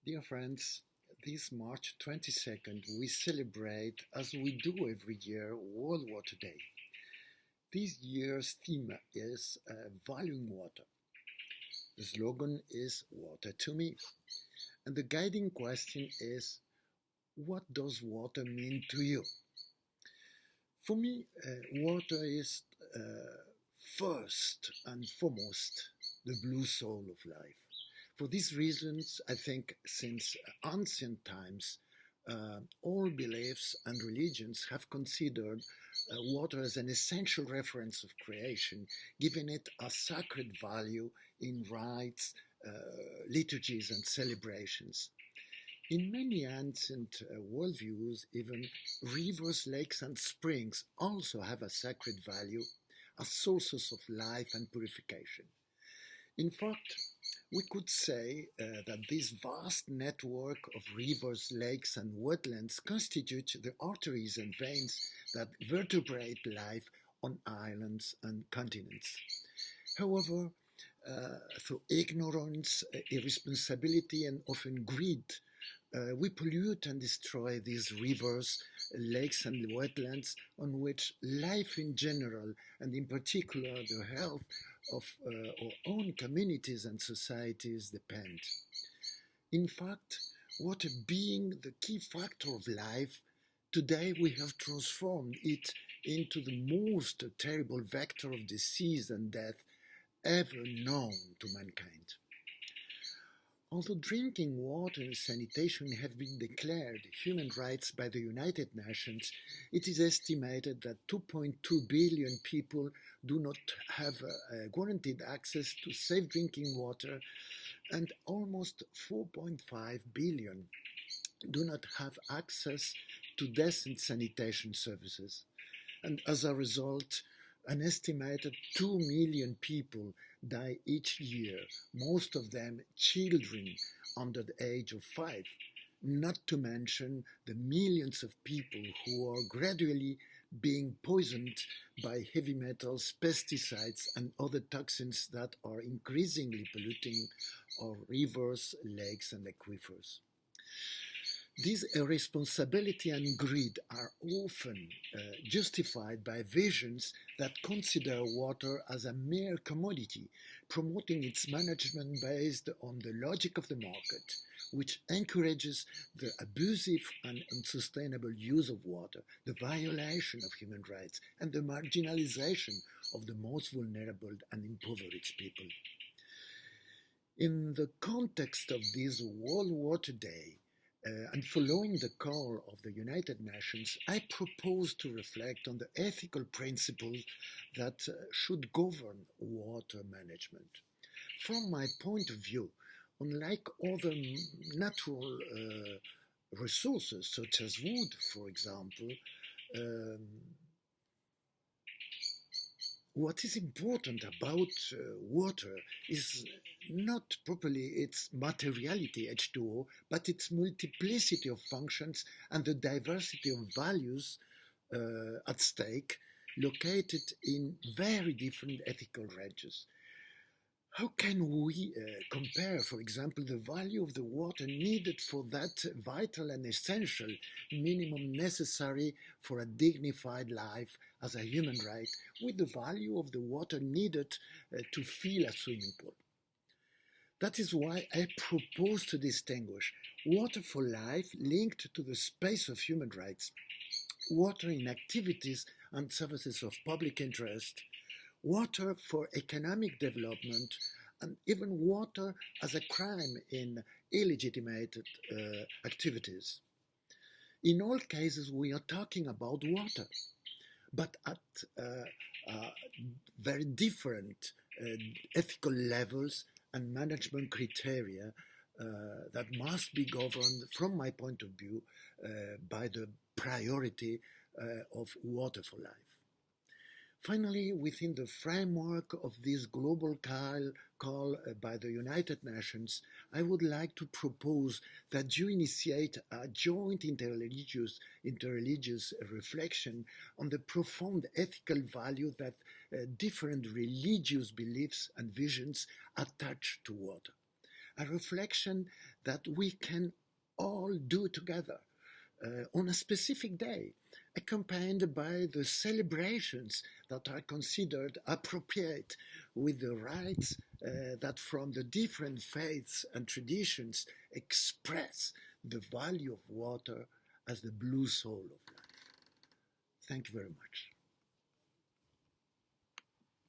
Dear friends, this March 22nd we celebrate, as we do every year, World Water Day. This year's theme is valuing water. The slogan is Water to Me. And the guiding question is, what does water mean to you? For me, water is first and foremost the blue soul of life. For these reasons, I think since ancient times, all beliefs and religions have considered water as an essential reference of creation, giving it a sacred value in rites, liturgies, and celebrations. In many ancient worldviews, even rivers, lakes, and springs also have a sacred value as sources of life and purification. In fact, we could say that this vast network of rivers, lakes, and wetlands constitute the arteries and veins that vertebrate life on islands and continents. However, through ignorance, irresponsibility, and often greed, we pollute and destroy these rivers, lakes, and wetlands on which life in general, and in particular the health of our own communities and societies depend. In fact, water being the key factor of life, today we have transformed it into the most terrible vector of disease and death ever known to mankind. Although drinking water and sanitation have been declared human rights by the United Nations, it is estimated that 2.2 billion people do not have guaranteed access to safe drinking water, and almost 4.5 billion do not have access to decent sanitation services. And as a result, an estimated 2 million people die each year, most of them children under the age of 5, not to mention the millions of people who are gradually being poisoned by heavy metals, pesticides, and other toxins that are increasingly polluting our rivers, lakes, and aquifers. This irresponsibility and greed are often justified by visions that consider water as a mere commodity, promoting its management based on the logic of the market, which encourages the abusive and unsustainable use of water, the violation of human rights, and the marginalization of the most vulnerable and impoverished people. In the context of this World Water Day, and following the call of the United Nations, I propose to reflect on the ethical principles that should govern water management. From my point of view, unlike other natural resources, such as wood, for example, what is important about water is not properly its materiality, H2O, but its multiplicity of functions and the diversity of values at stake, located in very different ethical ranges. How can we compare, for example, the value of the water needed for that vital and essential minimum necessary for a dignified life as a human right with the value of the water needed to fill a swimming pool? That is why I propose to distinguish water for life linked to the space of human rights, water in activities and services of public interest, water for economic development, and even water as a crime in illegitimate activities. In all cases, we are talking about water, but at very different ethical levels and management criteria that must be governed, from my point of view, by the priority of water for life. Finally, within the framework of this global call by the United Nations, I would like to propose that you initiate a joint interreligious reflection on the profound ethical value that different religious beliefs and visions attach to water. A reflection that we can all do together on a specific day, accompanied by the celebrations that are considered appropriate with the rites that from the different faiths and traditions express the value of water as the blue soul of life. Thank you very much.